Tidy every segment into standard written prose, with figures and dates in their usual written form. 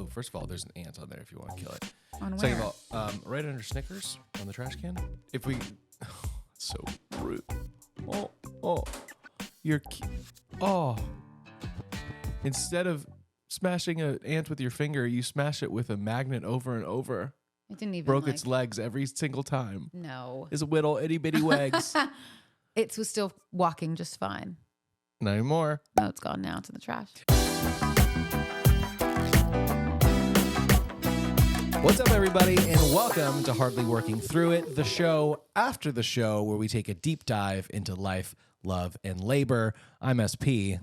Oh, first of all, there's an ant on there if you want to kill it. On Second where? of all, right under Snickers on the trash can. If we, so rude. Oh, you're, oh. Instead of smashing an ant with your finger, you smash it with a magnet over and over. It didn't even Broke its legs every single time. No. It's a whittle itty bitty wags. It was still walking just fine. Not anymore. No, it's gone now. It's in the trash. What's up, everybody, and welcome to Hardly Working Through It, the show after the show where we take a deep dive into life, love, and labor. I'm SP.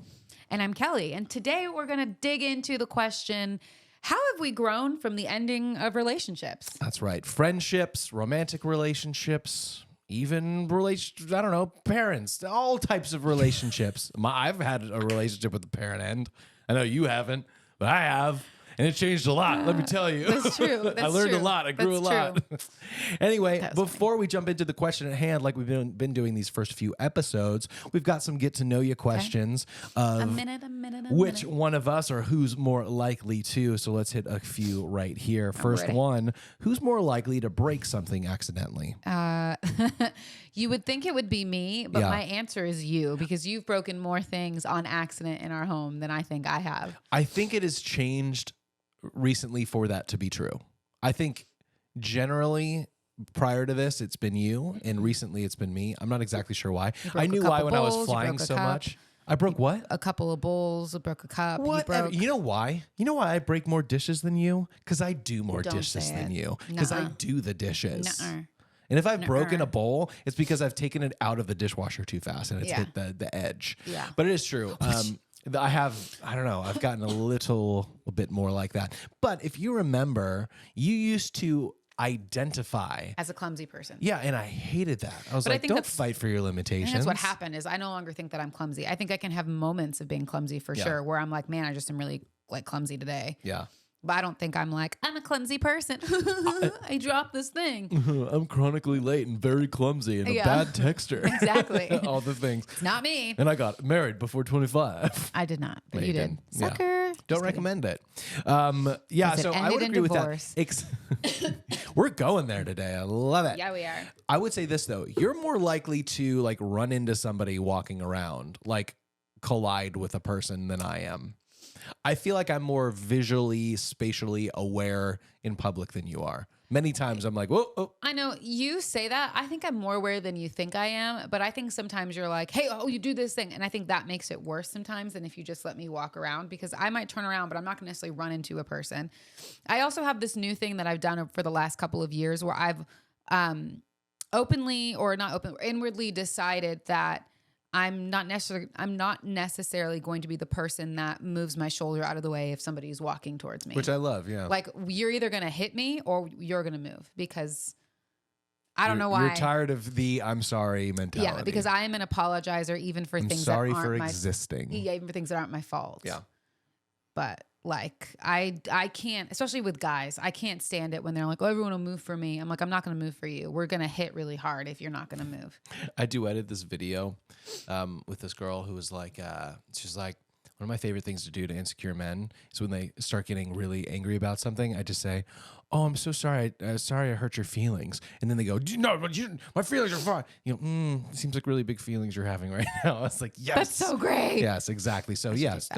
And I'm Kelly. And today we're going to dig into the question, how have we grown from the ending of relationships? That's right. Friendships, romantic relationships, even parents, all types of relationships. I've had a relationship with the parent end. I know you haven't, but I have. And it changed a lot, let me tell you. That's true. I learned a lot. I grew a lot. Anyway, before we jump into the question at hand, like we've been doing these first few episodes, we've got some get to know you questions of a minute. which one of us or who's more likely to. So let's hit a few right here. First one, who's more likely to break something accidentally? You would think it would be me, but my answer is you, because you've broken more things on accident in our home than I think I have. I think it has changed recently for that to be true. I think generally prior to this, it's been you, and recently it's been me. I'm not exactly sure why. I knew why when I was flying so much. I broke what? A couple of bowls. I broke a cup. What? You know why? You know why I break more dishes than you? Because I do more dishes than you. Because I do the dishes. And if I've broken a bowl, it's because I've taken it out of the dishwasher too fast and it's hit the edge. Yeah. But it is true. I've gotten a little bit more like that. But if you remember, you used to identify as a clumsy person. Yeah, and I hated that. I was like, don't fight for your limitations. That's what happened is I no longer think that I'm clumsy. I think I can have moments of being clumsy for sure, where I'm like, man, I just am really like clumsy today. Yeah. But I don't think I'm a clumsy person. I dropped this thing. I'm chronically late and very clumsy and a bad texter. Exactly. All the things. It's not me. And I got married before 25. I did not, but you did. Sucker. Yeah. Don't recommend it. So I would agree with that. We're going there today. I love it. Yeah, we are. I would say this, though. You're more likely to like run into somebody walking around, like collide with a person than I am. I feel like I'm more visually, spatially aware in public than you are. Many times I'm like, whoa. I know you say that. I think I'm more aware than you think I am. But I think sometimes you're like, hey, you do this thing. And I think that makes it worse sometimes than if you just let me walk around, because I might turn around, but I'm not going to necessarily run into a person. I also have this new thing that I've done for the last couple of years where I've inwardly decided that I'm not necessarily going to be the person that moves my shoulder out of the way if somebody's walking towards me. Which I love, yeah. Like, you're either going to hit me or you're going to move, because I don't know why. You're tired of the I'm sorry mentality. Yeah, because I am an apologizer even for things that aren't for existing. Yeah, even for things that aren't my fault. Yeah. But like I can't, especially with guys, I can't stand it when they're like, oh, everyone will move for me. I'm like, I'm not going to move for you. We're going to hit really hard if you're not going to move. I duetted this video with this girl who was like, she's like, one of my favorite things to do to insecure men is when they start getting really angry about something, I just say, oh, I'm so sorry. Sorry I hurt your feelings. And then they go, no, but my feelings are fine. You know, seems like really big feelings you're having right now. I was like, yes. That's so great. Yes, exactly. So yes,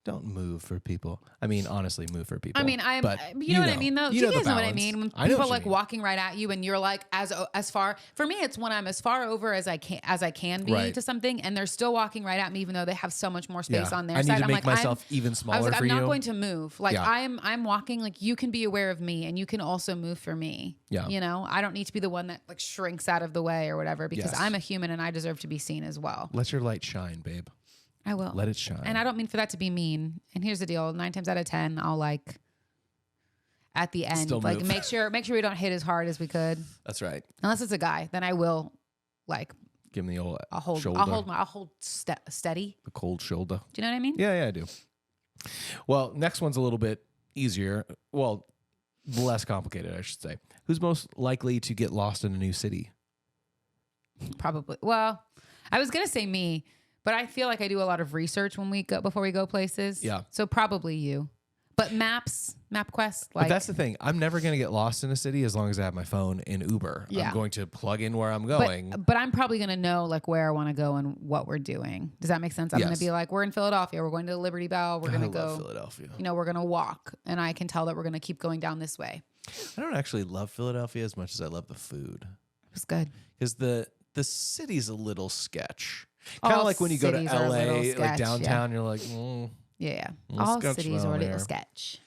don't move for people. I mean, honestly, move for people. I mean, you know what I mean, though? Do you guys know what I mean? When people are like walking right at you and you're like, as far, for me, it's when I'm as far over as I can be to something, and they're still walking right at me, even though they have so much more space on their side. I need to make myself even smaller for you. I'm not going to move. Like, I'm walking, like, you can be aware of me and you can also move for me. Yeah. You know, I don't need to be the one that like shrinks out of the way or whatever, because I'm a human and I deserve to be seen as well. Let your light shine, babe. I will. Let it shine. And I don't mean for that to be mean. And here's the deal. 9 times out of 10, I'll like at the end, like make sure we don't hit as hard as we could. That's right. Unless it's a guy, then I will like give him the old shoulder. I'll hold steady. The cold shoulder. Do you know what I mean? Yeah, I do. Well, next one's a little bit easier. Well, less complicated, I should say. Who's most likely to get lost in a new city? Probably. Well, I was going to say me, but I feel like I do a lot of research before we go places. Yeah. So probably you. But maps MapQuest. But that's the thing. I'm never going to get lost in a city as long as I have my phone in Uber. Yeah. I'm going to plug in where I'm going. But I'm probably going to know like where I want to go and what we're doing. Does that make sense? I'm going to be like, we're in Philadelphia. We're going to the Liberty Bell. We're going to go. Philadelphia. We're going to walk. And I can tell that we're going to keep going down this way. I don't actually love Philadelphia as much as I love the food. It was good. Because the city's a little sketch. Kind of like when you go to LA, like downtown, you're like, yeah. All cities are a little sketch.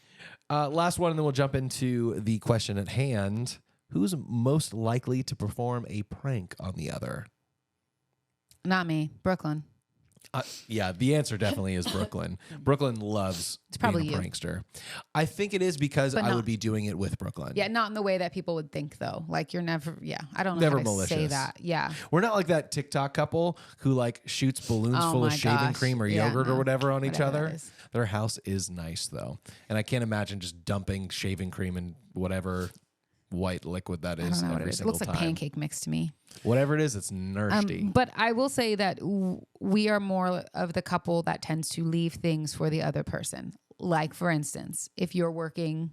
Last one, and then we'll jump into the question at hand. Who's most likely to perform a prank on the other? Not me. Brooklyn. Yeah, the answer definitely is Brooklyn. Brooklyn loves being a prankster. I think it is because I would be doing it with Brooklyn. Yeah, not in the way that people would think, though. Like, you're never, I don't know never how to malicious. say that. Yeah. We're not like that TikTok couple who like shoots balloons full of shaving cream or yogurt or whatever on each other. Their house is nice, though. And I can't imagine just dumping shaving cream in whatever white liquid that is every single time. It looks like pancake mix to me. Whatever it is, it's nerdy. But I will say that we are more of the couple that tends to leave things for the other person. Like, for instance, if you're working...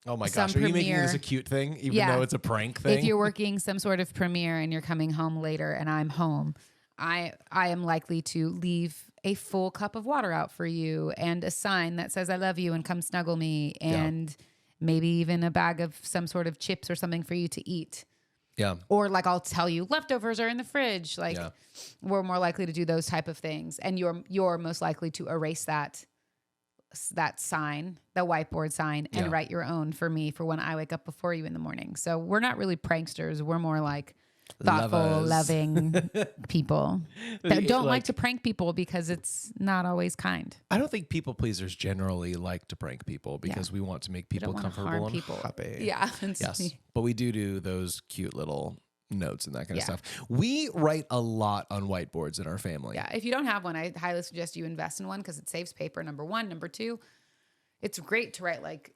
Oh my gosh, are you making this a cute thing, even though it's a prank thing? If you're working some sort of premiere and you're coming home later and I'm home, I am likely to leave a full cup of water out for you and a sign that says I love you and come snuggle me and... maybe even a bag of some sort of chips or something for you to eat. Yeah. Or like I'll tell you leftovers are in the fridge. Like we're more likely to do those type of things. And you're most likely to erase that sign, the whiteboard sign, and write your own for me for when I wake up before you in the morning. So we're not really pranksters. We're more like thoughtful, loving people that don't like to prank people because it's not always kind. I don't think people pleasers generally like to prank people because we want to make people comfortable and happy. Yeah. Yes. But we do those cute little notes and that kind of stuff. We write a lot on whiteboards in our family. Yeah. If you don't have one, I highly suggest you invest in one because it saves paper, number one. Number two, it's great to write like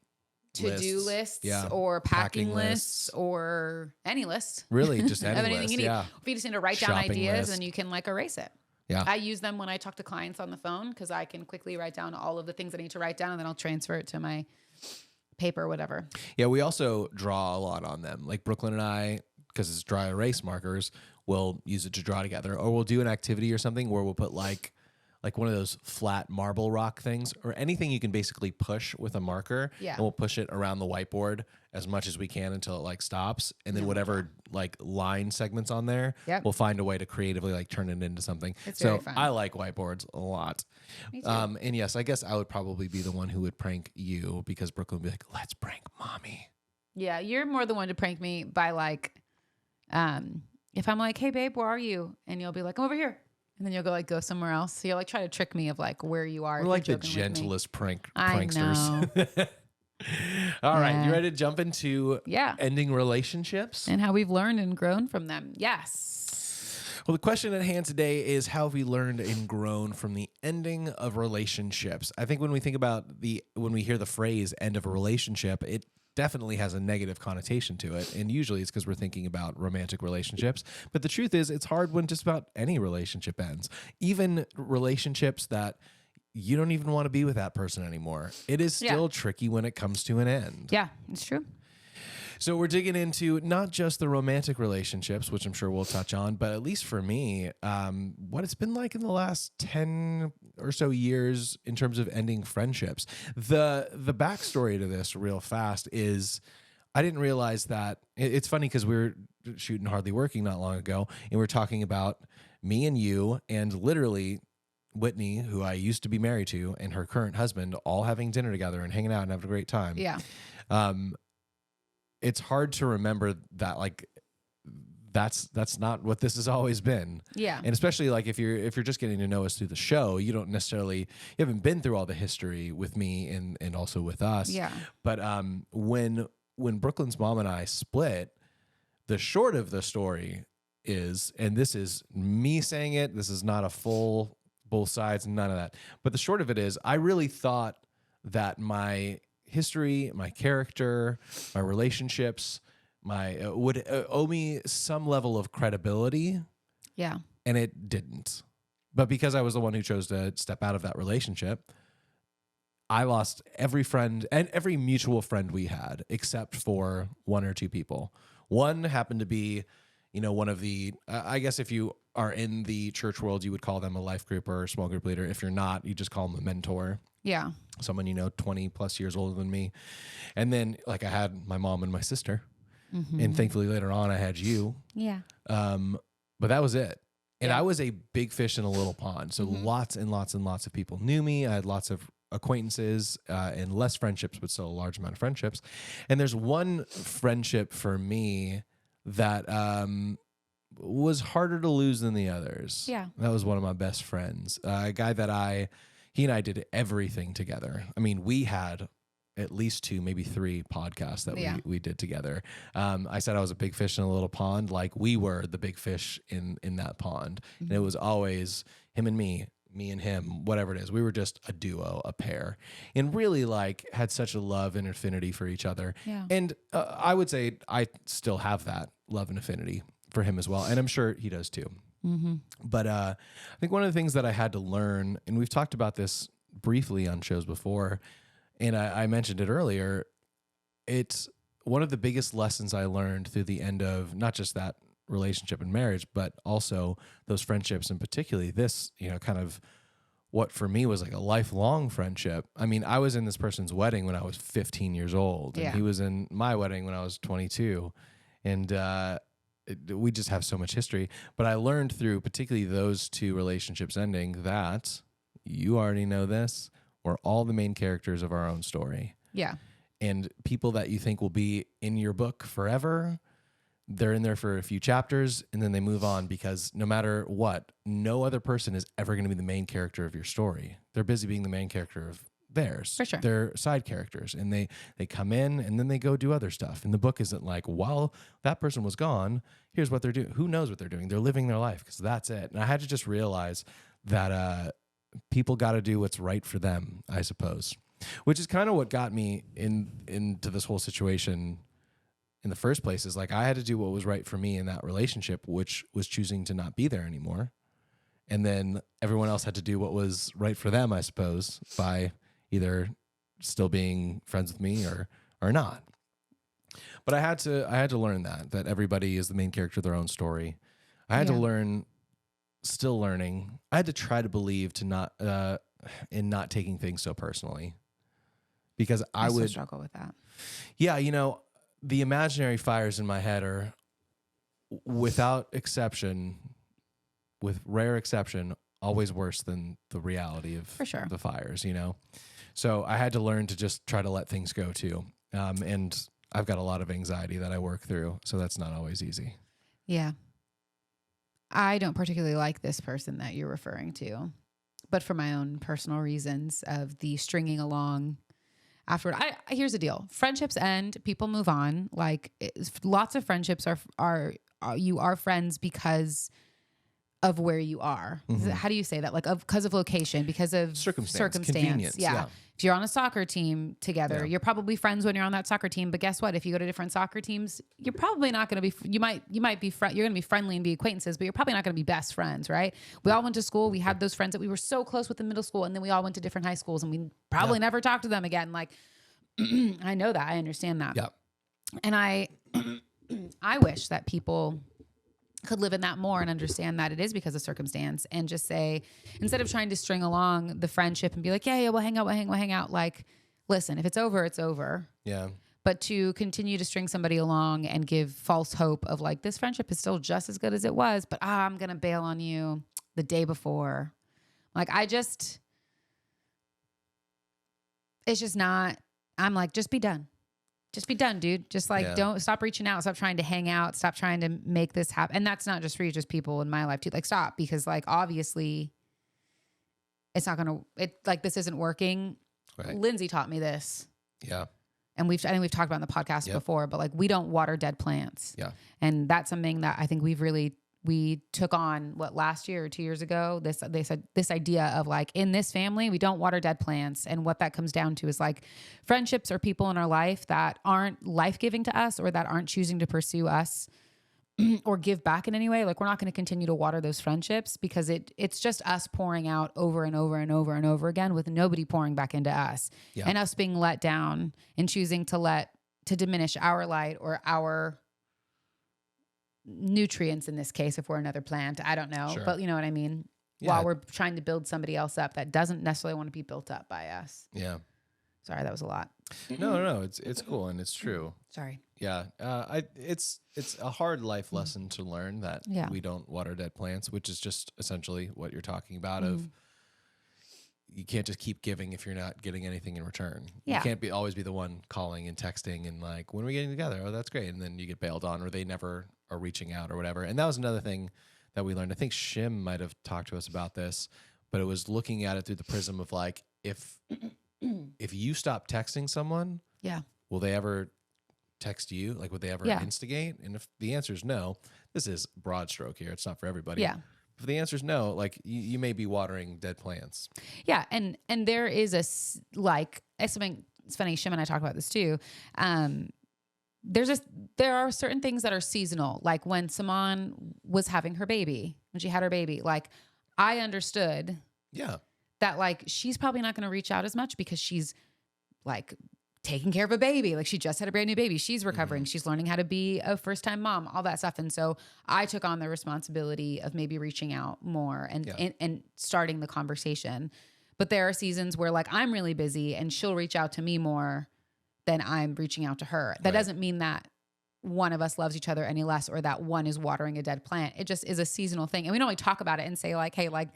to-do lists or packing lists or any list. Really, just any anything list, you need. If you just need to write down ideas and you can like erase it. Yeah. I use them when I talk to clients on the phone because I can quickly write down all of the things I need to write down and then I'll transfer it to my paper or whatever. Yeah, we also draw a lot on them. Like Brooklyn and I, because it's dry erase markers, we'll use it to draw together. Or we'll do an activity or something where we'll put like one of those flat marble rock things or anything you can basically push with a marker. Yeah. And we'll push it around the whiteboard as much as we can until it like stops. And then whatever like line segments on there, we'll find a way to creatively like turn it into something. It's very fun. I like whiteboards a lot. Me too. And yes, I guess I would probably be the one who would prank you because Brooklyn would be like, let's prank mommy. Yeah. You're more the one to prank me by like, if I'm like, hey babe, where are you? And you'll be like, I'm over here. And then you'll go somewhere else. So you'll like try to trick me of like where you are. We're like the gentlest pranksters. I know. All right. You ready to jump into ending relationships? And how we've learned and grown from them. Yes. Well, the question at hand today is how have we learned and grown from the ending of relationships? I think when we think about when we hear the phrase end of a relationship, it definitely has a negative connotation to it. And usually it's because we're thinking about romantic relationships. But the truth is it's hard when just about any relationship ends. Even relationships that you don't even want to be with that person anymore. It is still tricky when it comes to an end. Yeah, it's true. So we're digging into not just the romantic relationships, which I'm sure we'll touch on, but at least for me, what it's been like in the last 10 or so years in terms of ending friendships. The backstory to this real fast is I didn't realize that it's funny because we were shooting Hardly Working not long ago and we're talking about me and you and literally Whitney, who I used to be married to, and her current husband all having dinner together and hanging out and having a great time. Yeah. It's hard to remember that like that's not what this has always been. Yeah. And especially like if you're just getting to know us through the show, you haven't been through all the history with me and also with us. Yeah. But when Brooklyn's mom and I split, the short of the story is, and this is me saying it, this is not a full both sides, none of that. But the short of it is I really thought that my history, my character, my relationships, would owe me some level of credibility. Yeah. And it didn't. But because I was the one who chose to step out of that relationship, I lost every friend and every mutual friend we had, except for one or two people. One happened to be, one of the, I guess if you are in the church world, you would call them a life group or a small group leader. If you're not, you just call them a mentor. Yeah. Someone, 20 plus years older than me. And then like I had my mom and my sister. And thankfully later on I had you. Yeah. But that was it. And Yeah. I was a big fish in a little pond. So lots and lots and lots of people knew me. I had lots of acquaintances and less friendships, but still a large amount of friendships. And there's one friendship for me that was harder to lose than the others. Yeah. That was one of my best friends. A guy that he and I did everything together. I mean, we had at least 2, maybe 3 podcasts that we did together. I said I was a big fish in a little pond. Like we were the big fish in that pond. And it was always him and me and him, whatever it is. We were just a duo, a pair, and really like had such a love and affinity for each other. Yeah. And I would say I still have that love and affinity for him as well. And I'm sure he does too. But I think one of the things that I had to learn, and we've talked about this briefly on shows before, and I mentioned it earlier, it's one of the biggest lessons I learned through the end of not just that relationship and marriage, but also those friendships, and particularly this, kind of what for me was like a lifelong friendship. I mean, I was in this person's wedding when I was 15 years old, and he was in my wedding when I was 22. And we just have so much history. But I learned through particularly those 2 relationships ending that, you already know this, we're all the main characters of our own story. Yeah. And people that you think will be in your book forever, they're in there for a few chapters and then they move on, because no matter what, no other person is ever going to be the main character of your story. They're busy being the main character of theirs. For sure. They're side characters, and they come in and then they go do other stuff. And the book isn't like, while that person was gone, here's what they're doing. Who knows what they're doing? They're living their life, because that's it. And I had to just realize that people got to do what's right for them, I suppose, which is kind of what got me into this whole situation in the first place. Is like I had to do what was right for me in that relationship, which was choosing to not be there anymore. And then everyone else had to do what was right for them, I suppose, by either still being friends with me or not. But I had to learn that everybody is the main character of their own story. I had to learn, still learning. I had to try to believe to not in not taking things so personally, because I would struggle with that. Yeah, the imaginary fires in my head are, without exception, with rare exception, always worse than the reality of the fires, So I had to learn to just try to let things go too. And I've got a lot of anxiety that I work through, so that's not always easy. Yeah. I don't particularly like this person that you're referring to, but for my own personal reasons of the stringing along afterward. Here's the deal. Friendships end, people move on. Like lots of friendships are you are friends because of where you are. How do you say that? Like because of location, because of circumstance. Convenience. Yeah. If you're on a soccer team together, you're probably friends when you're on that soccer team. But guess what? If you go to different soccer teams, you're probably not going to be. You might be you're going to be friendly and be acquaintances, but you're probably not going to be best friends, right? We all went to school. We had those friends that we were so close with in middle school, and then we all went to different high schools, and we probably never talked to them again. Like I know that. I understand that. Yeah. And I wish that people could live in that more and understand that it is because of circumstance, and just say, instead of trying to string along the friendship and be like, yeah, we'll hang out. Like, listen, if it's over, it's over. Yeah. But to continue to string somebody along and give false hope of like, this friendship is still just as good as it was, but I'm going to bail on you the day before. Like, it's just not, I'm like, just be done. Just be done, dude. Just like, don't stop reaching out. Stop trying to hang out. Stop trying to make this happen. And that's not just for you, just people in my life too. Like, stop, because like, obviously it's not going to, this isn't working. Right. Lindsay taught me this. Yeah. And I think we've talked about in the podcast before, but like, we don't water dead plants. Yeah. And that's something that I think we took on last year or 2 years ago, this idea of like, in this family, we don't water dead plants. And what that comes down to is like, friendships or people in our life that aren't life-giving to us, or that aren't choosing to pursue us or give back in any way, like we're not going to continue to water those friendships because it's just us pouring out over and over and over and over again with nobody pouring back into us and us being let down and choosing to diminish our light or our nutrients in this case, if we're another plant, I don't know, but you know what I mean? Yeah. While we're trying to build somebody else up that doesn't necessarily want to be built up by us. Yeah. Sorry, that was a lot. No, it's cool and it's true. Sorry. Yeah, it's a hard life lesson to learn that we don't water dead plants, which is just essentially what you're talking about. Of you can't just keep giving if you're not getting anything in return. Yeah. You can't always be the one calling and texting and like, when are we getting together? Oh, that's great, and then you get bailed on, or they never are reaching out or whatever. And that was another thing that we learned. I think Shim might have talked to us about this, but it was looking at it through the prism of like, if you stop texting someone, will they ever text you? Like, would they ever instigate? And if the answer is no, this is broad stroke here. It's not for everybody. Yeah. If the answer is no, like you may be watering dead plants. Yeah. And there is it's something, it's funny. Shim and I talk about this too. There are certain things that are seasonal. Like when Saman was having her baby, when she had her baby, like I understood. Yeah. That like, she's probably not going to reach out as much because she's like taking care of a baby. Like she just had a brand new baby. She's recovering. She's learning how to be a first-time mom, all that stuff. And so I took on the responsibility of maybe reaching out more and starting the conversation. But there are seasons where like I'm really busy and she'll reach out to me more than I'm reaching out to her. That doesn't mean that one of us loves each other any less or that one is watering a dead plant. It just is a seasonal thing. And we don't only talk about it and say like, hey, like,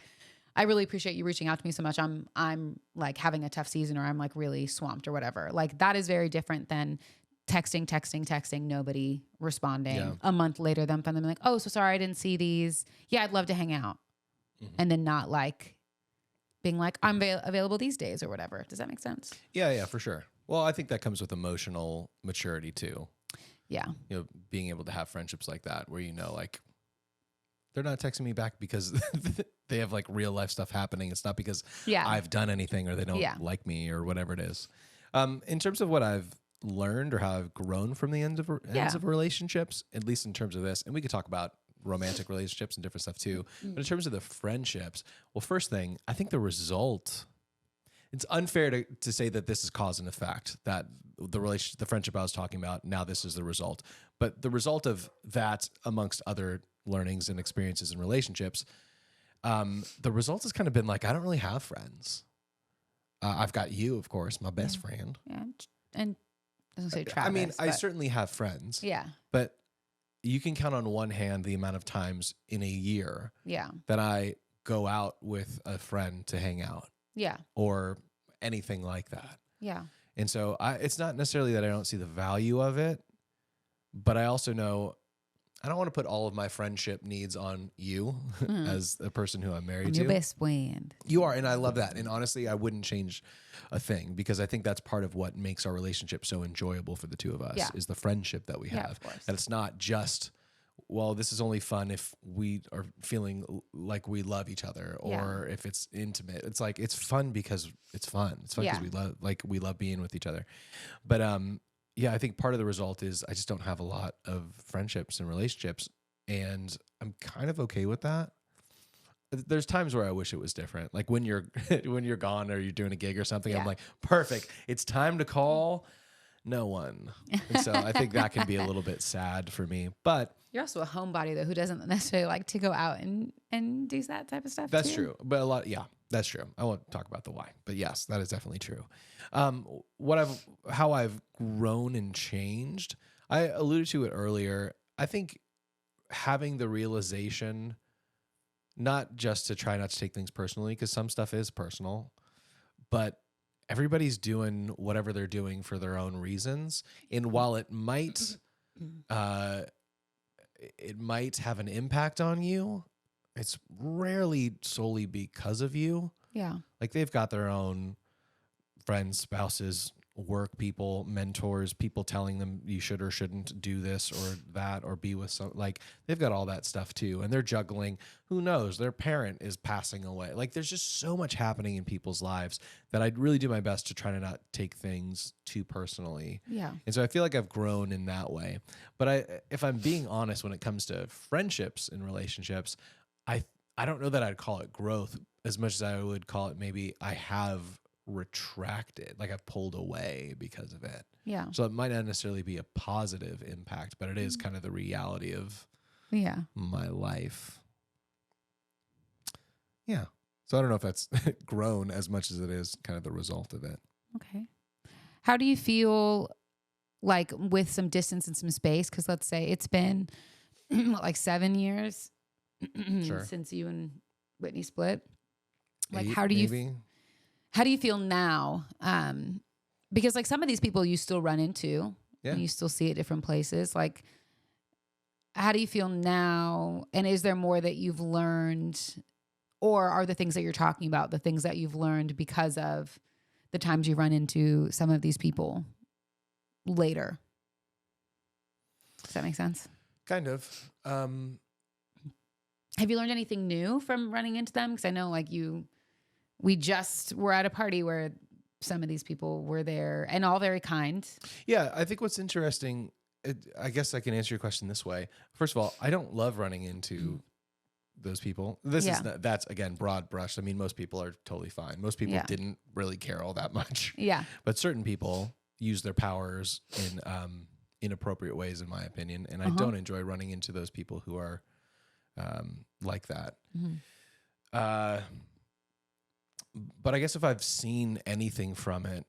I really appreciate you reaching out to me so much. I'm like having a tough season or I'm like really swamped or whatever. Like that is very different than texting, nobody responding a month later, them being like, oh, so sorry, I didn't see these. Yeah, I'd love to hang out. And then not like being like, I'm available these days or whatever. Does that make sense? Yeah, for sure. Well, I think that comes with emotional maturity too. Yeah. You know, being able to have friendships like that where, you know, like they're not texting me back because they have like real life stuff happening. It's not because I've done anything or they don't like me or whatever it is. In terms of what I've learned or how I've grown from the ends of relationships, at least in terms of this, and we could talk about romantic relationships and different stuff too, but in terms of the friendships, well, first thing, I think the result, it's unfair to say that this is cause and effect, that the friendship I was talking about, now this is the result. But the result of that, amongst other learnings and experiences and relationships, the result has kind of been like, I don't really have friends. I've got you, of course, my best friend. Yeah. And I was gonna say Travis. I mean, I certainly have friends. Yeah. But you can count on one hand the amount of times in a year that I go out with a friend to hang out. Yeah. Or anything like that. Yeah. And so it's not necessarily that I don't see the value of it, but I also know I don't want to put all of my friendship needs on you as the person who I'm married to. Your best friend. You are, and I love that. And honestly, I wouldn't change a thing because I think that's part of what makes our relationship so enjoyable for the two of us is the friendship that we have. That it's not just, well, this is only fun if we are feeling like we love each other or if it's intimate. It's like, it's fun because it's fun. It's fun because we love being with each other. But, yeah, I think part of the result is I just don't have a lot of friendships and relationships, and I'm kind of okay with that. There's times where I wish it was different. Like when you're gone or you're doing a gig or something, I'm like, perfect. It's time to call no one. And so I think that can be a little bit sad for me. But you're also a homebody though, who doesn't necessarily like to go out and do that type of stuff. That's true. But that's true. I won't talk about the why, but yes, that is definitely true. How I've grown and changed, I alluded to it earlier. I think having the realization, not just to try not to take things personally, because some stuff is personal, but everybody's doing whatever they're doing for their own reasons. And while it might have an impact on you, it's rarely solely because of you. Yeah. Like they've got their own friends, spouses, work people, mentors, people telling them you should or shouldn't do this or that or be with some, like they've got all that stuff too. And they're juggling, who knows, their parent is passing away. Like there's just so much happening in people's lives that I'd really do my best to try to not take things too personally. Yeah. And so I feel like I've grown in that way. But if I'm being honest, when it comes to friendships and relationships, I don't know that I'd call it growth as much as I would call it maybe I have retracted, like I've pulled away because of it. Yeah. So it might not necessarily be a positive impact, but it is kind of the reality of my life. Yeah. So I don't know if that's grown as much as it is kind of the result of it. Okay. How do you feel like with some distance and some space? Because let's say it's been like 7 years Sure. since you and Whitney split. Like 8, how do you maybe? how do you feel now? Because like some of these people you still run into, and you still see at different places. Like, how do you feel now? And is there more that you've learned, or are the things that you're talking about the things that you've learned because of the times you run into some of these people later? Does that make sense? Kind of. Have you learned anything new from running into them? Because I know like we just were at a party where some of these people were there and all very kind. Yeah, I think what's interesting, I guess I can answer your question this way. First of all, I don't love running into those people. That's again, broad brush. I mean, most people are totally fine. Most people didn't really care all that much. Yeah. But certain people use their powers in inappropriate ways, in my opinion. And I don't enjoy running into those people who are like that. But I guess if I've seen anything from it,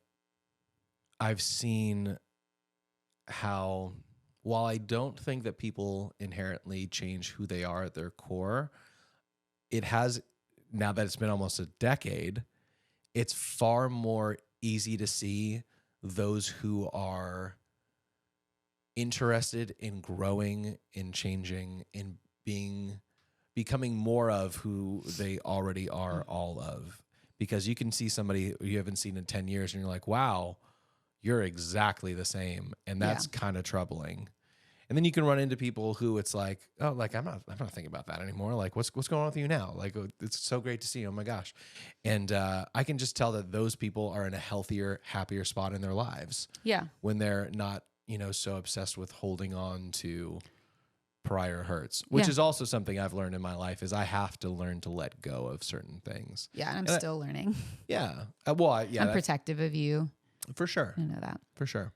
I've seen how, while I don't think that people inherently change who they are at their core, it has, now that it's been almost a decade, it's far more easy to see those who are interested in growing, in changing, in becoming more of who they already are all of. Because you can see somebody you haven't seen in 10 years and you're like, wow, you're exactly the same. And that's kind of troubling. And then you can run into people who it's like, oh, like I'm not thinking about that anymore. Like what's going on with you now? Like, oh, it's so great to see you. Oh my gosh. And I can just tell that those people are in a healthier, happier spot in their lives. Yeah. When they're not, so obsessed with holding on to prior hurts, which is also something I've learned in my life, is I have to learn to let go of certain things. Yeah, and I'm still learning. Yeah. I'm protective of you. For sure. I know that. For sure.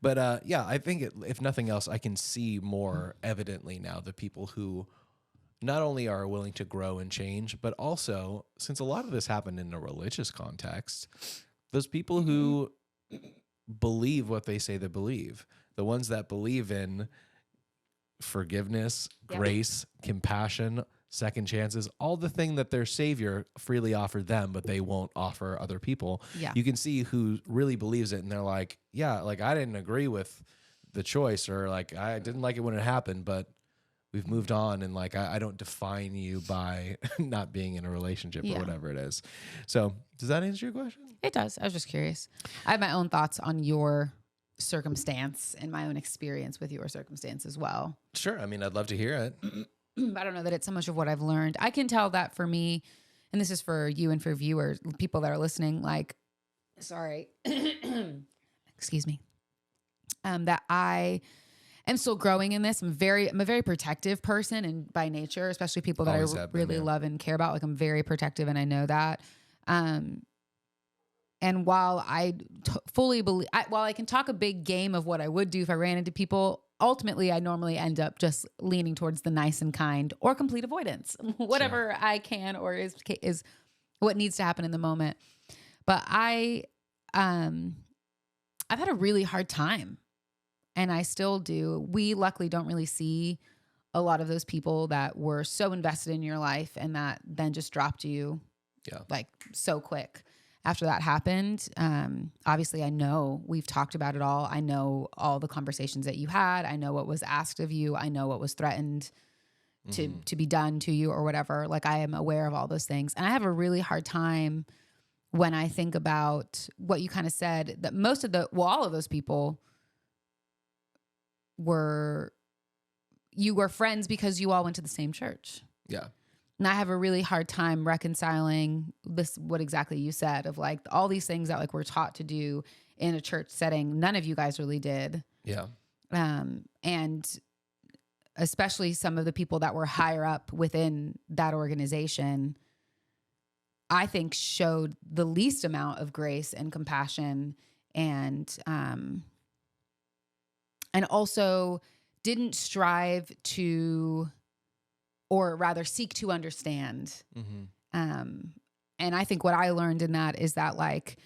But I think if nothing else, I can see more evidently now the people who not only are willing to grow and change, but also, since a lot of this happened in a religious context, those people who believe what they say they believe, the ones that believe in forgiveness, grace, compassion, second chances, all the thing that their savior freely offered them, but they won't offer other people. Yeah. You can see who really believes it. And they're like, yeah, like I didn't agree with the choice, or like, I didn't like it when it happened, but we've moved on. And like, I don't define you by not being in a relationship or whatever it is. So does that answer your question? It does. I was just curious. I have my own thoughts on your circumstance and my own experience with your circumstance as well. Sure. I mean, I'd love to hear it. I don't know that it's so much of what I've learned. I can tell that for me, and this is for you and for viewers, people that are listening, like, sorry, excuse me, that I am still growing in this. I'm a very protective person, and by nature, especially people that Always I have been, really love and care about, like I'm very protective, and I know that. And while I fully believe, while I can talk a big game of what I would do if I ran into people, ultimately I normally end up just leaning towards the nice and kind or complete avoidance, whatever I can or is what needs to happen in the moment. But I've had a really hard time, and I still do. We luckily don't really see a lot of those people that were so invested in your life and that then just dropped you like so quick. After that happened, obviously I know we've talked about it all. I know all the conversations that you had. I know what was asked of you. I know what was threatened to be done to you or whatever. Like I am aware of all those things. And I have a really hard time when I think about what you kind of said, that all of those people you were friends because you all went to the same church. Yeah. And I have a really hard time reconciling what exactly you said of like all these things that like we're taught to do in a church setting. None of you guys really did. Yeah. And especially some of the people that were higher up within that organization, I think showed the least amount of grace and compassion and also didn't strive to, or rather seek to understand. Mm-hmm. And I think what I learned in that is that like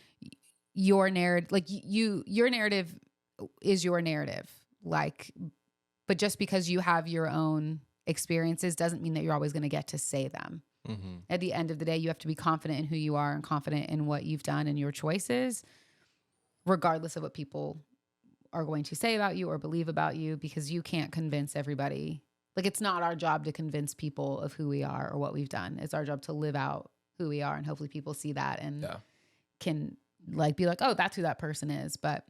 your narrative, like your narrative is your narrative. Like, but just because you have your own experiences doesn't mean that you're always going to get to say them. Mm-hmm. At the end of the day, you have to be confident in who you are and confident in what you've done and your choices, regardless of what people are going to say about you or believe about you, because you can't convince everybody. Like, it's not our job to convince people of who we are or what we've done. It's our job to live out who we are, and hopefully people see that and can like be like, oh, that's who that person is. But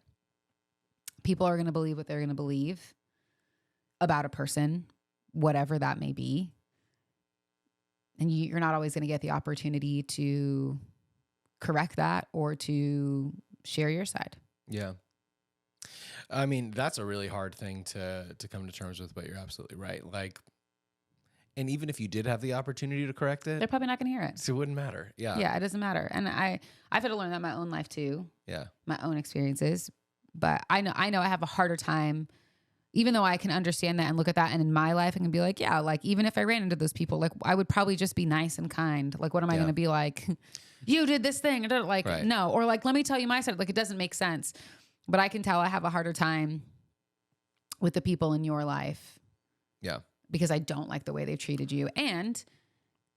people are going to believe what they're going to believe about a person, whatever that may be. And you're not always going to get the opportunity to correct that or to share your side. Yeah. I mean, that's a really hard thing to come to terms with, but you're absolutely right. Like, and even if you did have the opportunity to correct it, they're probably not going to hear it. So it wouldn't matter. Yeah. Yeah, it doesn't matter. And I've had to learn that in my own life too. Yeah. My own experiences. But I know I have a harder time, even though I can understand that and look at that. And in my life, I can be like, yeah, like even if I ran into those people, like I would probably just be nice and kind. Like, what am I going to be like? You did this thing. Like, right. No. Or like, let me tell you my side. Like, it doesn't make sense. But I can tell I have a harder time with the people in your life. Yeah. Because I don't like the way they've treated you. And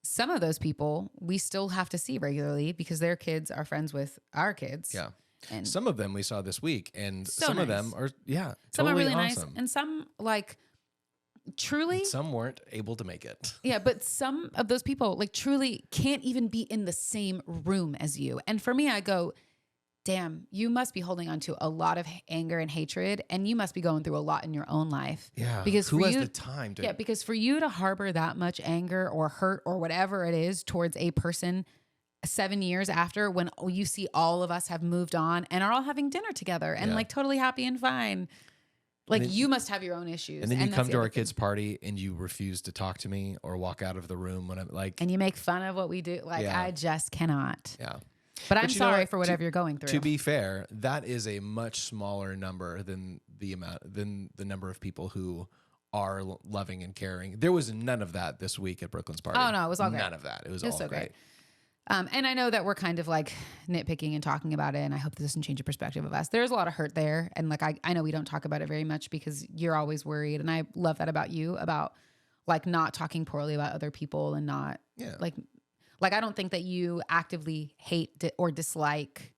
some of those people we still have to see regularly because their kids are friends with our kids. Yeah. And some of them we saw this week, and so some nice. of them are, yeah, some totally are really awesome. nice, and some like truly. And some weren't able to make it. Yeah, but some of those people like truly can't even be in the same room as you. And for me, I go, damn, you must be holding on to a lot of anger and hatred, and you must be going through a lot in your own life. Yeah, because who has the time to? Yeah, because for you to harbor that much anger or hurt or whatever it is towards a person 7 years after, when you see all of us have moved on and are all having dinner together and like totally happy and fine. Like then, you must have your own issues. And then you come to our kids' party and you refuse to talk to me or walk out of the room when I'm like, and you make fun of what we do. Like I just cannot. Yeah. But I'm sorry for whatever you're going through. To be fair, that is a much smaller number than the number of people who are loving and caring. There was none of that this week at Brooklyn's party. Oh no, it was all great. None of that. It was all so great. And I know that we're kind of like nitpicking and talking about it, and I hope this doesn't change your perspective of us. There's a lot of hurt there, and like I know we don't talk about it very much because you're always worried, and I love that about you, about like not talking poorly about other people and not like I don't think that you actively hate or dislike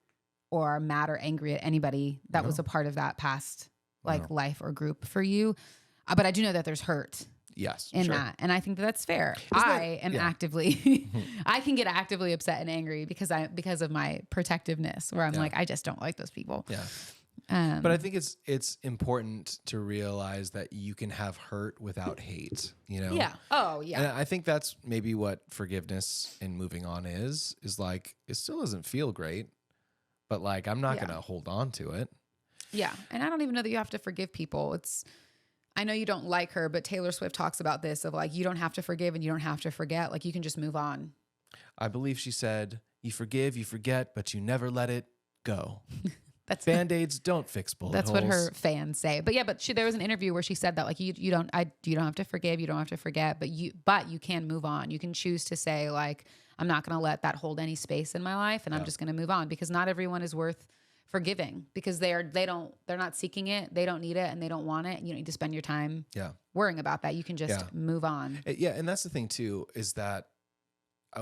or are mad or angry at anybody that was a part of that past life or group for you, but I do know that there's hurt. Yes, in that. And I think that's fair. I am actively, I can get actively upset and angry because of my protectiveness where I'm like, I just don't like those people. Yeah. But I think it's important to realize that you can have hurt without hate, you know? Yeah. Oh yeah. And I think that's maybe what forgiveness and moving on is like, it still doesn't feel great, but like, I'm not going to hold on to it. Yeah. And I don't even know that you have to forgive people. I know you don't like her, but Taylor Swift talks about this of like, you don't have to forgive and you don't have to forget. Like you can just move on. I believe she said, you forgive, you forget, but you never let it go. That's Band-Aids don't fix bullet holes. That's what her fans say. But yeah, there was an interview where she said that like, you don't have to forgive, you don't have to forget, but you can move on. You can choose to say like, I'm not going to let that hold any space in my life. And I'm just going to move on because not everyone is worth forgiving because they're not seeking it, they don't need it, and they don't want it, and you don't need to spend your time worrying about that. You can just move on. Yeah, and that's the thing too, is that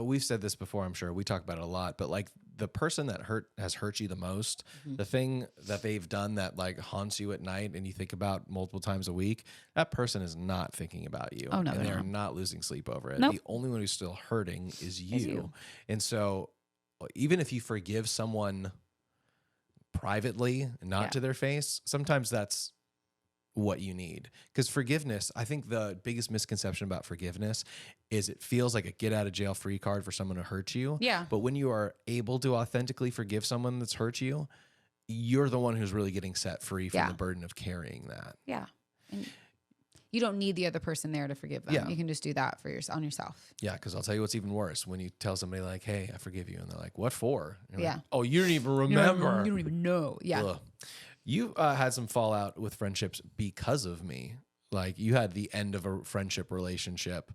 we've said this before, I'm sure we talk about it a lot, but like the person that has hurt you the most, the thing that they've done that like haunts you at night and you think about multiple times a week, that person is not thinking about you. Oh no, and they're not losing sleep over it. Nope. The only one who's still hurting is you. And so even if you forgive someone privately, not to their face, sometimes that's what you need. Because forgiveness, I think the biggest misconception about forgiveness is it feels like a get out of jail free card for someone to hurt you. Yeah. But when you are able to authentically forgive someone that's hurt you, you're the one who's really getting set free from the burden of carrying that. Yeah. And you don't need the other person there to forgive them. Yeah. You can just do that for on yourself. Yeah, because I'll tell you what's even worse. When you tell somebody like, hey, I forgive you. And they're like, what for? And you're like, oh, you don't even remember. You don't even know. Yeah. Ugh. You had some fallout with friendships because of me. Like you had the end of a friendship relationship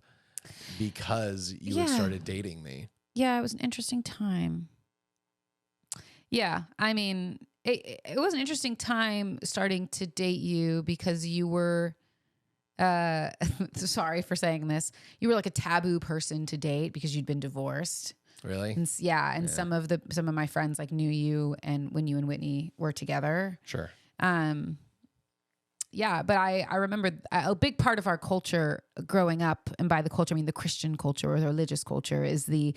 because you had started dating me. Yeah, it was an interesting time. Yeah, I mean, it was an interesting time starting to date you because you were, sorry for saying this, you were like a taboo person to date because you'd been divorced. Really? And, some of my friends like knew you and when you and Whitney were together. Sure. Yeah, but I remember a big part of our culture growing up, and by the culture I mean the Christian culture or the religious culture, is the,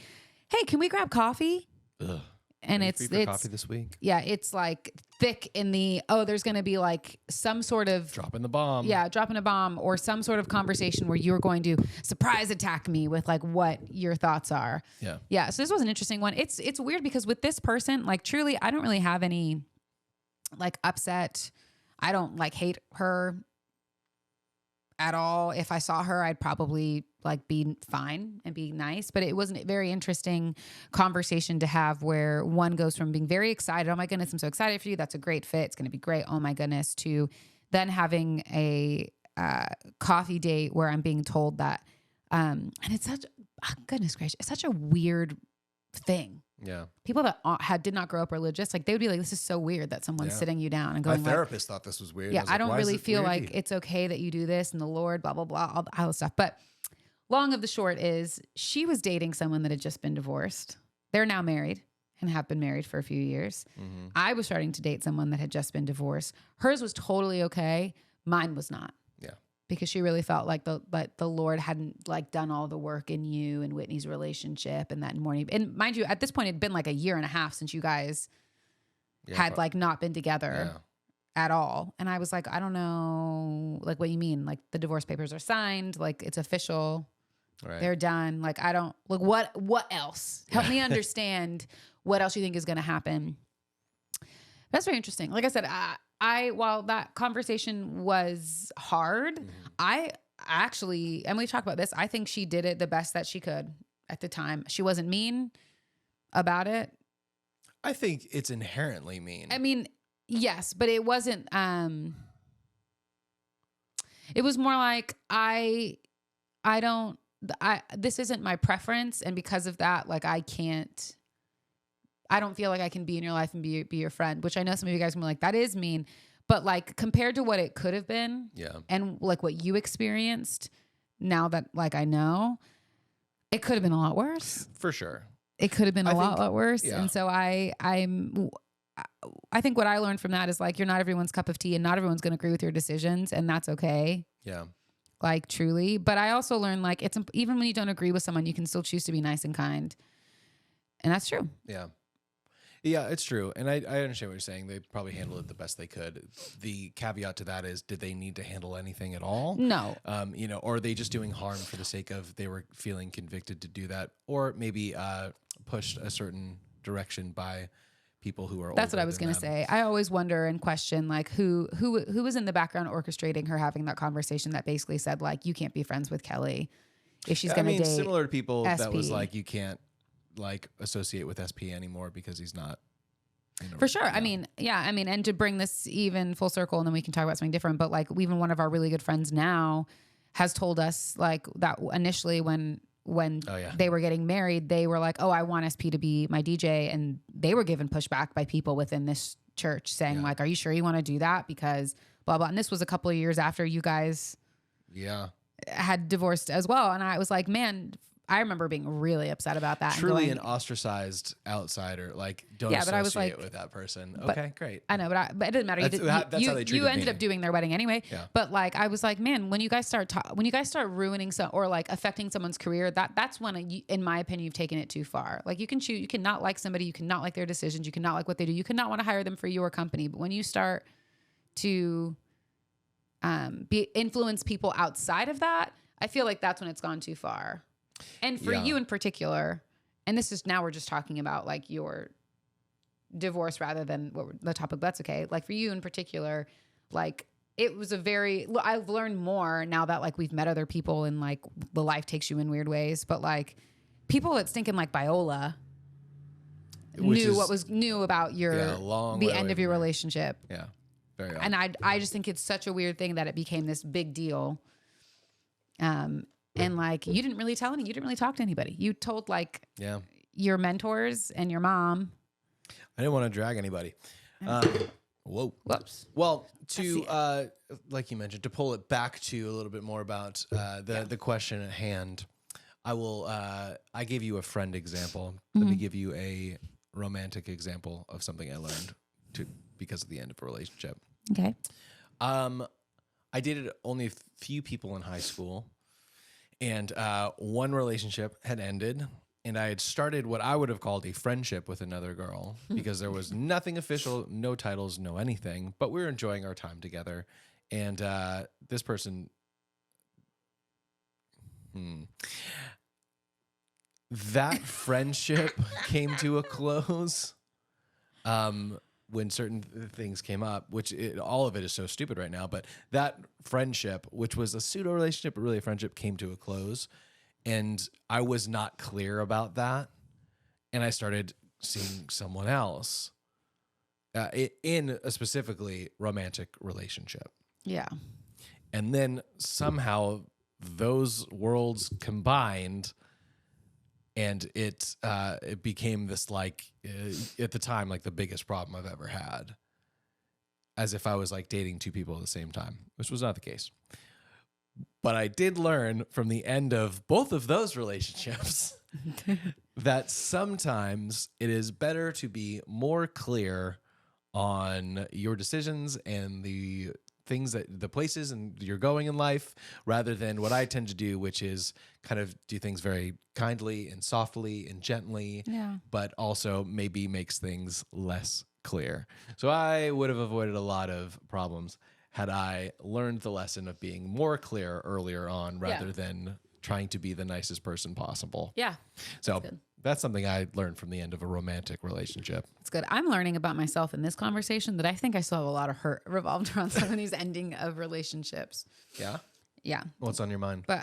hey, can we grab coffee? Ugh. And it's coffee this week. Yeah, it's like thick in the, there's going to be like some sort of dropping the bomb. Yeah, dropping a bomb or some sort of conversation where you're going to surprise attack me with like what your thoughts are. Yeah. Yeah, so this was an interesting one. It's weird because with this person, like truly I don't really have any like upset. I don't like hate her at all. If I saw her, I'd probably like be fine and be nice, but it wasn't a very interesting conversation to have where one goes from being very excited, oh my goodness, I'm so excited for you, that's a great fit, it's going to be great, oh my goodness, to then having a coffee date where I'm being told that, and it's such, goodness gracious, it's such a weird thing. Yeah. People that did not grow up religious, like they would be like, this is so weird that someone's sitting you down and going, my therapist thought this was weird. Yeah, I don't really feel like weird? it's okay that you do this and the Lord, blah, blah, blah, all the stuff. But long of the short is she was dating someone that had just been divorced. They're now married and have been married for a few years. Mm-hmm. I was starting to date someone that had just been divorced. Hers was totally okay. Mine was not. Yeah. Because she really felt like the Lord hadn't like done all the work in you and Whitney's relationship and that morning. And mind you, at this point, it'd been like a year and a half since you guys had like not been together at all. And I was like, I don't know, like what you mean? Like the divorce papers are signed, like it's official. Right. They're done. Like, I don't like what else? Help me understand what else you think is going to happen. That's very interesting. Like I said, while that conversation was hard, I actually, and we talked about this, I think she did it the best that she could at the time. She wasn't mean about it. I think it's inherently mean. I mean, yes, but it wasn't, it was more like, this isn't my preference. And because of that, like I don't feel like I can be in your life and be your friend, which I know some of you guys are like, that is mean, but like compared to what it could have been and like what you experienced now that like, I know it could have been a lot worse. For sure. It could have been a lot worse. Yeah. And so I think what I learned from that is like, you're not everyone's cup of tea and not everyone's going to agree with your decisions, and that's okay. Yeah. Like truly. But I also learned like it's even when you don't agree with someone, you can still choose to be nice and kind. And that's true. Yeah. Yeah, it's true. And I understand what you're saying. They probably handled it the best they could. The caveat to that is, did they need to handle anything at all? No. Or are they just doing harm for the sake of they were feeling convicted to do that, or maybe pushed a certain direction by people who are That's what I was going to say. I always wonder and question like who was in the background orchestrating her having that conversation that basically said like, you can't be friends with Kellie if she's going to date similar to people SP. That was like, you can't like associate with SP anymore because he's not. For sure. Yeah. I mean, and to bring this even full circle, and then we can talk about something different, but like even one of our really good friends now has told us like that initially when they were getting married, they were like, oh, I want SP to be my DJ. And they were given pushback by people within this church saying like, are you sure you want to do that? Because blah, blah. And this was a couple of years after you guys had divorced as well. And I was like, man, I remember being really upset about that. Truly and an ostracized outsider. Like, don't Yeah, but I was associate like- with that person. but- Okay, great. I know, but it didn't matter. That's how they You treated ended me. up doing their wedding anyway. Yeah. But like, I was like, man, when you guys start ruining or like affecting someone's career, that's when, in my opinion, you've taken it too far. Like you can choose, you cannot like somebody, you cannot like their decisions, you cannot like what they do, you cannot want to hire them for your company. But when you start to influence people outside of that, I feel like that's when it's gone too far. And for you in particular, and this is now we're just talking about like your divorce rather than the topic. That's okay. Like for you in particular, like it was I've learned more now that like we've met other people and like the life takes you in weird ways. But like people that stinking like Biola knew about the end of your relationship. Yeah. Very odd. And I just think it's such a weird thing that it became this big deal. And like, you didn't really talk to anybody. You told like your mentors and your mom. I didn't want to drag anybody. Whoa. Whoops. Well, like you mentioned, to pull it back to a little bit more about the question at hand, I gave you a friend example. Let me give you a romantic example of something I learned because of the end of a relationship. Okay. I dated only a few people in high school, and one relationship had ended, and I had started what I would have called a friendship with another girl because there was nothing official, no titles, no anything, but we were enjoying our time together. And this person, that friendship came to a close when certain things came up, all of it is so stupid right now, but that friendship, which was a pseudo relationship, but really a friendship, came to a close. And I was not clear about that. And I started seeing someone else in a specifically romantic relationship. Yeah. And then somehow those worlds combined, and it became this like at the time like the biggest problem I've ever had, as if I was like dating two people at the same time, which was not the case. But I did learn from the end of both of those relationships that sometimes it is better to be more clear on your decisions and the things the places and you're going in life, rather than what I tend to do, which is kind of do things very kindly and softly and gently, but also maybe makes things less clear. So I would have avoided a lot of problems had I learned the lesson of being more clear earlier on rather than trying to be the nicest person possible. Yeah. So that's something I learned from the end of a romantic relationship. It's good. I'm learning about myself in this conversation that I think I still have a lot of hurt revolved around some of these ending of relationships. Yeah? Yeah. What's on your mind? But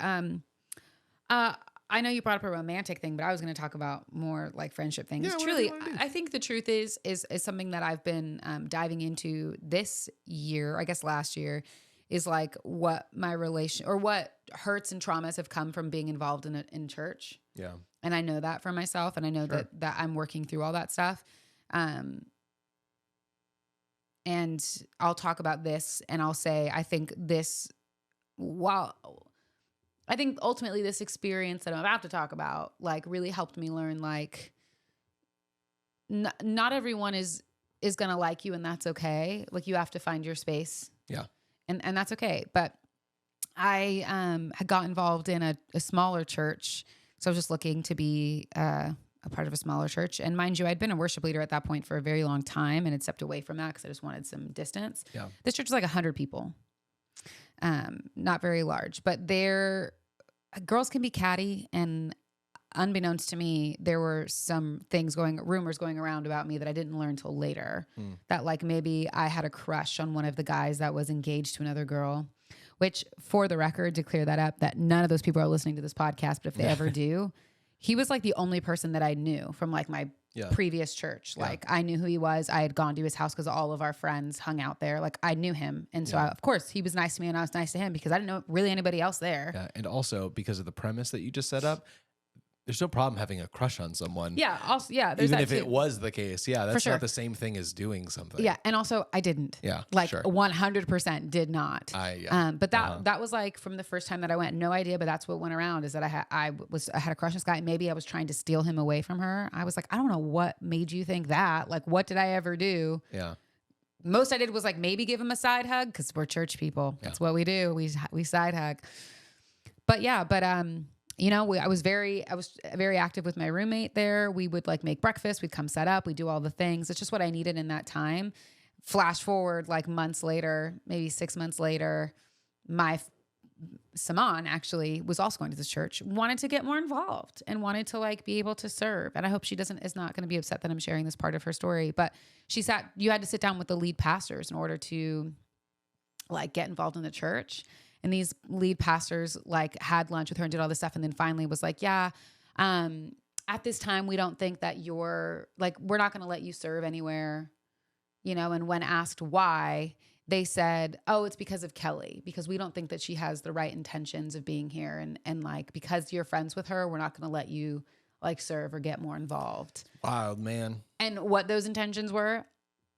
I know you brought up a romantic thing, but I was going to talk about more like friendship things. Yeah, Truly, I think the truth is something that I've been diving into this year, I guess last year, is like what my relation or what hurts and traumas have come from being involved in church. Yeah. And I know that for myself, and I know that I'm working through all that stuff. And I'll talk about this, and I'll say, I think I think ultimately this experience that I'm about to talk about, like, really helped me learn, like, not everyone is going to like you, and that's okay. Like, you have to find your space. Yeah. And that's okay. But I had got involved in a smaller church. So I was just looking to be a part of a smaller church. And mind you, I'd been a worship leader at that point for a very long time and had stepped away from that because I just wanted some distance. Yeah. This church was like 100 people. Not very large, but girls can be catty, and unbeknownst to me, there were some rumors going around about me that I didn't learn till later. That like maybe I had a crush on one of the guys that was engaged to another girl, which, for the record, to clear that up, that none of those people are listening to this podcast, but if they ever do, he was like the only person that I knew from like my previous church. Like I knew who he was. I had gone to his house because all of our friends hung out there. Like I knew him. And so of course he was nice to me and I was nice to him because I didn't know really anybody else there. Yeah. And also because of the premise that you just set up, There's no problem having a crush on someone. Yeah. Also, yeah. There's Even that if too. it was the case. Yeah. That's sure. not the same thing as doing something. Yeah. And also I didn't. Yeah. Like sure. 100% did not. Yeah. But that was like from the first time that I went, no idea, but that's what went around is that I had a crush on this guy. Maybe I was trying to steal him away from her. I was like, I don't know what made you think that. Like, what did I ever do? Yeah. Most I did was like maybe give him a side hug because we're church people. That's what we do. We side hug. But yeah, I was very active with my roommate there. We would like make breakfast. We'd come set up. We'd do all the things. It's just what I needed in that time. Flash forward like months later, maybe 6 months later, Saman actually was also going to this church, wanted to get more involved and wanted to like be able to serve. And I hope is not going to be upset that I'm sharing this part of her story, but you had to sit down with the lead pastors in order to like get involved in the church. And these lead pastors like had lunch with her and did all this stuff. And then finally was like, yeah, at this time, we don't think that we're not going to let you serve anywhere, and when asked why, they said, oh, it's because of Kellie, because we don't think that she has the right intentions of being here. And like, because you're friends with her, we're not going to let you like serve or get more involved. Wild, man. And what those intentions were,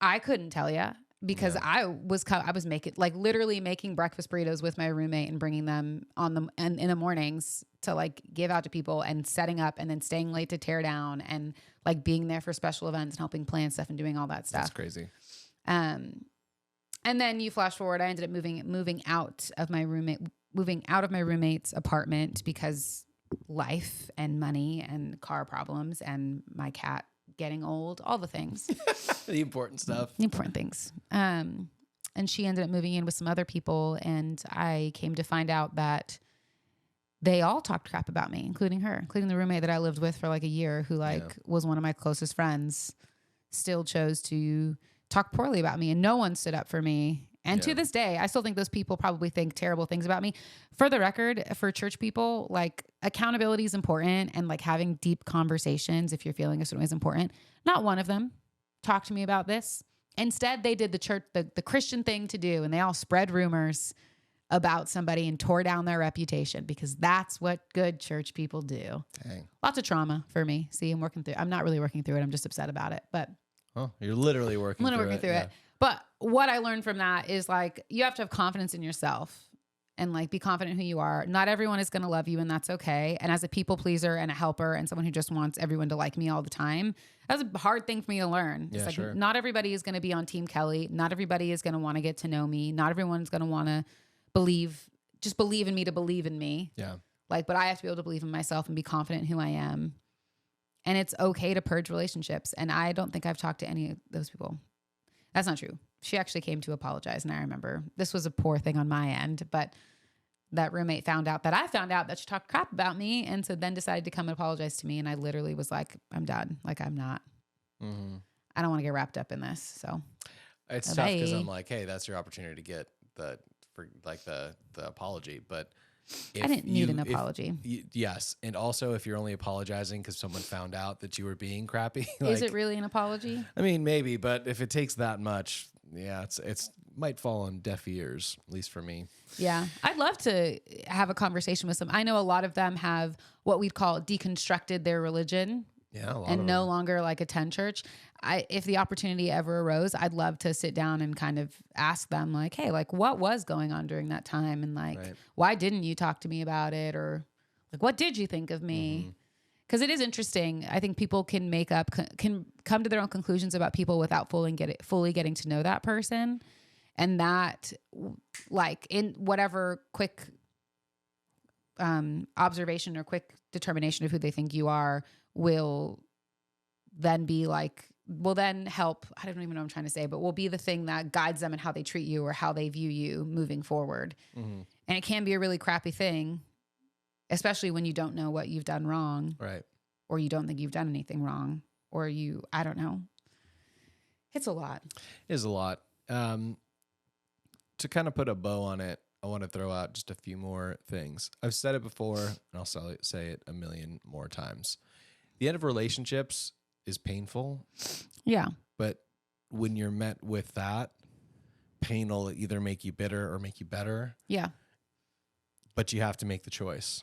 I couldn't tell you. Because I was making like literally making breakfast burritos with my roommate and bringing them in the mornings to like give out to people and setting up and then staying late to tear down and like being there for special events and helping plan stuff and doing all that stuff. That's crazy. And then you flash forward, I ended up moving out of my roommate's apartment because life and money and car problems and my cat getting old, all the things. The important stuff. The important things. And she ended up moving in with some other people. And I came to find out that they all talked crap about me, including her, including the roommate that I lived with for like a year, who was one of my closest friends, still chose to talk poorly about me. And no one stood up for me. And to this day, I still think those people probably think terrible things about me. For the record, for church people, like accountability is important and like having deep conversations if you're feeling a certain way is important. Not one of them talked to me about this. Instead, they did the Christian thing to do, and they all spread rumors about somebody and tore down their reputation because that's what good church people do. Dang. Lots of trauma for me. See, I'm not really working through it. I'm just upset about it, but you're literally working through it. But what I learned from that is like, you have to have confidence in yourself and like be confident in who you are. Not everyone is going to love you, and that's okay. And as a people pleaser and a helper and someone who just wants everyone to like me all the time, that's a hard thing for me to learn. Yeah, it's like, not everybody is going to be on Team Kellie. Not everybody is going to want to get to know me. Not everyone's going to want to believe in me to believe in me. Yeah. Like, but I have to be able to believe in myself and be confident in who I am. And it's okay to purge relationships. And I don't think I've talked to any of those people. That's not true. She actually came to apologize. And I remember this was a poor thing on my end, but that roommate found out that she talked crap about me. And so then decided to come and apologize to me. And I literally was like, I'm done. Like, I'm not, I don't want to get wrapped up in this. So it's tough because I'm like, hey, that's your opportunity to get the apology. But I didn't need an apology. Yes. And also if you're only apologizing because someone found out that you were being crappy. Is it really an apology? I mean, maybe, but if it takes that much, it's might fall on deaf ears, at least for me. Yeah. I'd love to have a conversation with some. I know a lot of them have what we'd call deconstructed their religion. Yeah, and no longer like attend church. If the opportunity ever arose, I'd love to sit down and kind of ask them like, hey, like what was going on during that time? And like, why didn't you talk to me about it? Or like, what did you think of me? Because it is interesting. I think people can can come to their own conclusions about people without fully getting to know that person. And that like in whatever quick observation or quick determination of who they think you are will then help. I don't even know what I'm trying to say, but will be the thing that guides them in how they treat you or how they view you moving forward. And it can be a really crappy thing, especially when you don't know what you've done wrong. Right. Or you don't think you've done anything wrong, or I don't know. It's a lot. It is a lot. To kind of put a bow on it, I want to throw out just a few more things. I've said it before, and I'll say it a million more times. The end of relationships is painful. Yeah. But when you're met with that, pain will either make you bitter or make you better. Yeah. But you have to make the choice.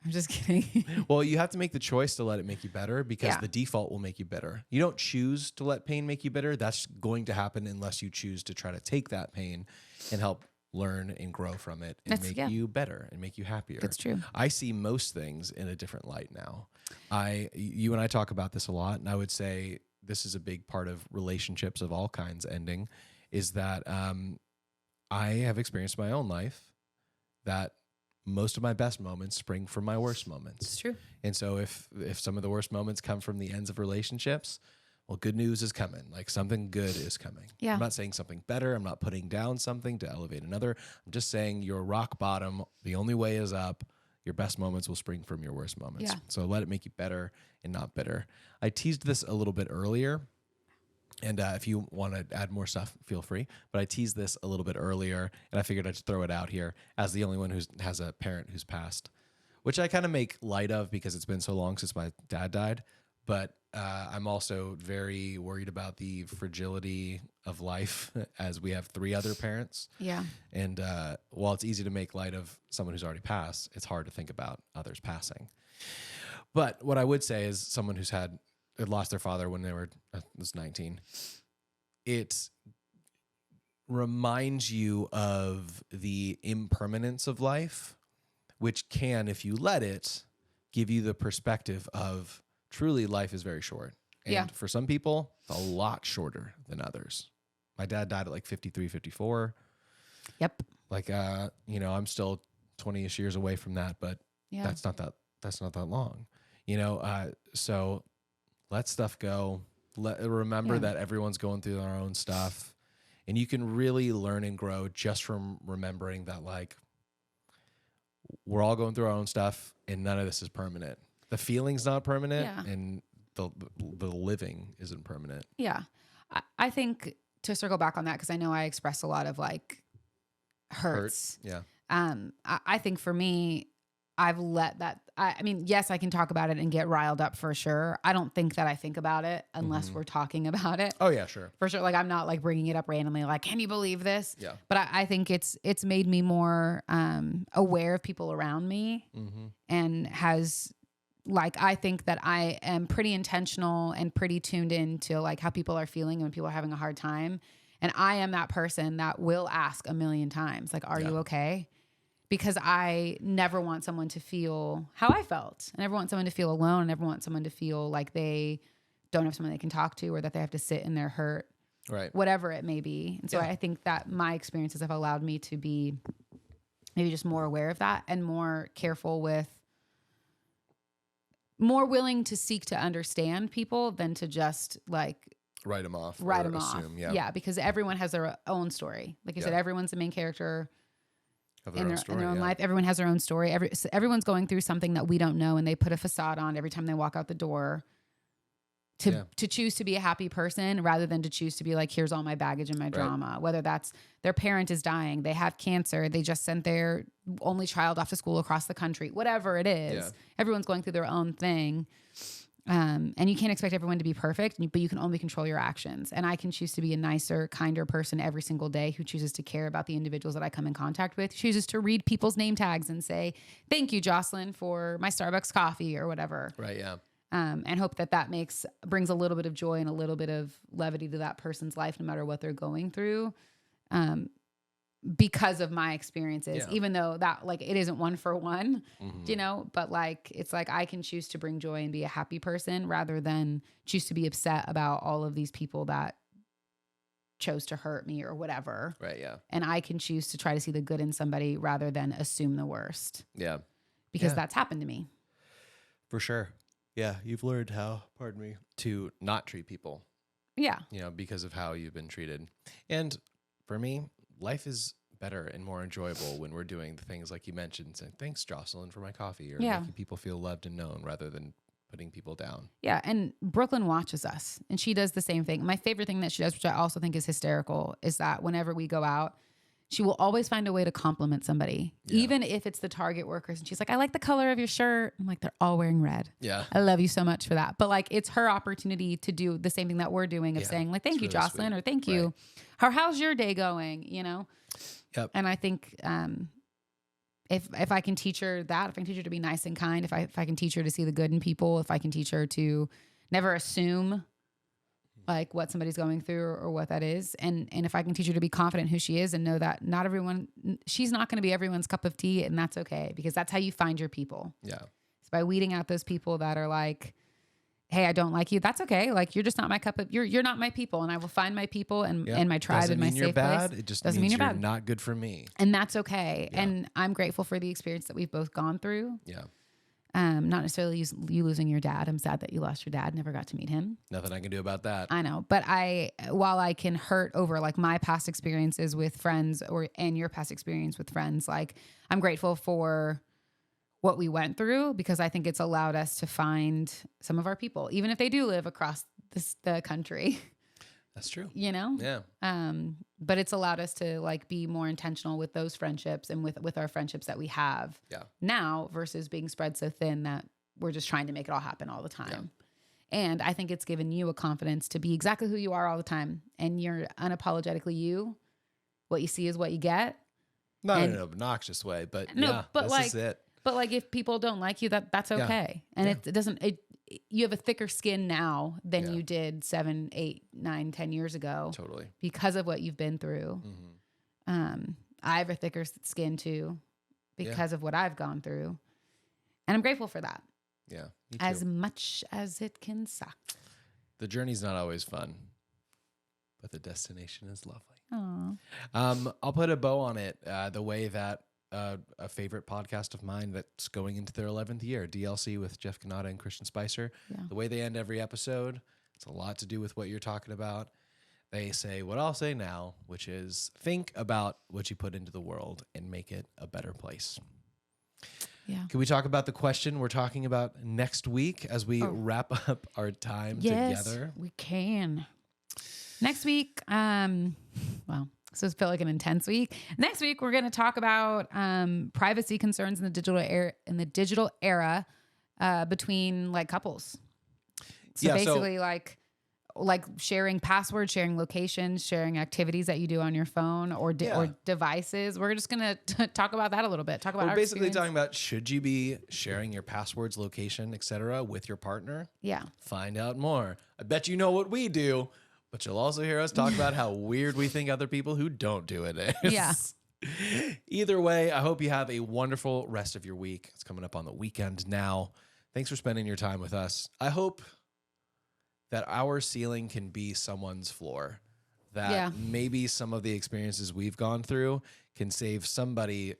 I'm just kidding. Well, you have to make the choice to let it make you better, because the default will make you bitter. You don't choose to let pain make you bitter. That's going to happen unless you choose to try to take that pain and help learn and grow from it and make you better and make you happier. That's true. I see most things in a different light now. You and I talk about this a lot, and I would say this is a big part of relationships of all kinds ending, is that I have experienced in my own life that most of my best moments spring from my worst moments. It's true. And so if some of the worst moments come from the ends of relationships, well, good news is coming. Like, something good is coming. Yeah. I'm not saying something better. I'm not putting down something to elevate another. I'm just saying your rock bottom, the only way is up. Your best moments will spring from your worst moments. Yeah. So let it make you better and not bitter. I teased this a little bit earlier. And if you want to add more stuff, feel free. But I teased this a little bit earlier, and I figured I'd just throw it out here as the only one who has a parent who's passed, which I kind of make light of because it's been so long since my dad died. But I'm also very worried about the fragility of life, as we have 3 other parents. Yeah. And while it's easy to make light of someone who's already passed, it's hard to think about others passing. But what I would say is someone who's had lost their father when they were was 19, it reminds you of the impermanence of life, which can, if you let it, give you the perspective of truly life is very short. And for some people, it's a lot shorter than others. My dad died at like 53, 54. Yep. Like, I'm still 20-ish years away from that, but that's not that long, so let stuff go. Remember that everyone's going through their own stuff, and you can really learn and grow just from remembering that, like, we're all going through our own stuff, and none of this is permanent. The feeling's not permanent, and the living isn't permanent. Yeah. I think, to circle back on that, because I know I express a lot of like hurts. Yeah. I think for me, I've let that, I mean, yes, I can talk about it and get riled up for sure. I don't think that I think about it unless we're talking about it. Oh yeah, sure. For sure. Like, I'm not like bringing it up randomly, like, can you believe this? Yeah. But I think it's made me more aware of people around me, and has, like, I think that I am pretty intentional and pretty tuned in to like how people are feeling when people are having a hard time. And I am that person that will ask a million times, like, are you okay? Because I never want someone to feel how I felt. I never want someone to feel alone. I never want someone to feel like they don't have someone they can talk to, or that they have to sit in their hurt, right? Whatever it may be. And so I think that my experiences have allowed me to be maybe just more aware of that, and more careful with, more willing to seek to understand people than to just like write them off. Assume, yeah, because everyone has their own story. Like you said, everyone's the main character in their own life. Everyone has their own story. Everyone's going through something that we don't know, and they put a facade on every time they walk out the door to choose to be a happy person, rather than to choose to be like, here's all my baggage and my drama. Whether that's their parent is dying, they have cancer, they just sent their only child off to school across the country, whatever it is. Everyone's going through their own thing. And you can't expect everyone to be perfect, but you can only control your actions. And I can choose to be a nicer, kinder person every single day, who chooses to care about the individuals that I come in contact with, chooses to read people's name tags and say, thank you, Jocelyn, for my Starbucks coffee or whatever. Right. Yeah. And hope that brings a little bit of joy and a little bit of levity to that person's life, no matter what they're going through. Because of my experiences, even though that, like, it isn't one for one, but like, it's like, I can choose to bring joy and be a happy person, rather than choose to be upset about all of these people that chose to hurt me or whatever. Right. Yeah. And I can choose to try to see the good in somebody rather than assume the worst. Yeah. Because that's happened to me. For sure. Yeah. You've learned how, to not treat people. Yeah. Because of how you've been treated. And for me, life is better and more enjoyable when we're doing the things like you mentioned, saying, thanks, Jocelyn, for my coffee, or making people feel loved and known, rather than putting people down. Yeah. And Brooklyn watches us, and she does the same thing. My favorite thing that she does, which I also think is hysterical, is that whenever we go out, she will always find a way to compliment somebody, even if it's the Target workers. And she's like, I like the color of your shirt. I'm like, they're all wearing red. Yeah. I love you so much for that. But like, it's her opportunity to do the same thing that we're doing, of saying like, thank you, really Jocelyn, sweet. Or thank you. How's your day going? Yep. And I think if I can teach her that, if I can teach her to be nice and kind, if I can teach her to see the good in people, if I can teach her to never assume like what somebody's going through or what that is. And if I can teach her to be confident in who she is and know that she's not going to be everyone's cup of tea, and that's okay, because that's how you find your people. Yeah. It's by weeding out those people that are like, hey, I don't like you. That's okay. Like, you're just not my cup of, you're not my people, and I will find my people and my tribe and my safe place. Doesn't mean you're bad. It just means you're not good for me. And that's okay. Yeah. And I'm grateful for the experience that we've both gone through. Yeah. Not necessarily you losing your dad. I'm sad that you lost your dad. Never got to meet him. Nothing I can do about that. I know. But while I can hurt over like my past experiences with friends and your past experience with friends, like, I'm grateful for what we went through, because I think it's allowed us to find some of our people, even if they do live across the country. That's true. You know? Yeah. But it's allowed us to like be more intentional with those friendships and with our friendships that we have now, versus being spread so thin that we're just trying to make it all happen all the time. Yeah. And I think it's given you a confidence to be exactly who you are all the time. And you're unapologetically you. What you see is what you get. Not in an obnoxious way, but this is it. But like, if people don't like you, that's okay. And it doesn't, you have a thicker skin now than you did 7, 8, 9, 10 years ago. Totally. Because of what you've been through. Mm-hmm. I have a thicker skin too, because of what I've gone through. And I'm grateful for that. Yeah. As much as it can suck. The journey's not always fun, but the destination is lovely. Aww. I'll put a bow on it the way that a favorite podcast of mine that's going into their 11th year, DLC with Jeff Kanata and Christian Spicer. Yeah. The way they end every episode, it's a lot to do with what you're talking about. They say what I'll say now, which is think about what you put into the world and make it a better place. Yeah. Can we talk about the question we're talking about next week as we wrap up our time together? We can. Next week, so it's felt like an intense week. Next week, we're going to talk about privacy concerns in the digital era between like couples. So basically, like sharing passwords, sharing locations, sharing activities that you do on your phone or devices. We're just going to talk about that a little bit. We're basically talking about, should you be sharing your passwords, location, etc., with your partner? Yeah. Find out more. I bet you know what we do. But you'll also hear us talk about how weird we think other people who don't do it is. Yeah. Either way, I hope you have a wonderful rest of your week. It's coming up on the weekend now. Thanks for spending your time with us. I hope that our ceiling can be someone's floor. That maybe some of the experiences we've gone through can save somebody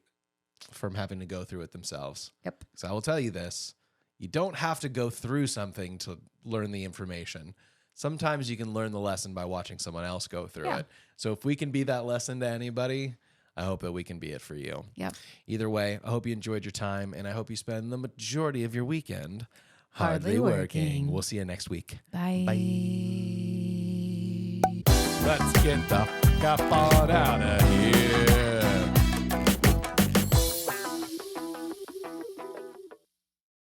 from having to go through it themselves. Yep. So I will tell you this. You don't have to go through something to learn the information. Sometimes you can learn the lesson by watching someone else go through it. So if we can be that lesson to anybody, I hope that we can be it for you. Yep. Either way, I hope you enjoyed your time, and I hope you spend the majority of your weekend hardly working. We'll see you next week. Bye. Bye. Let's get the fuck out of here.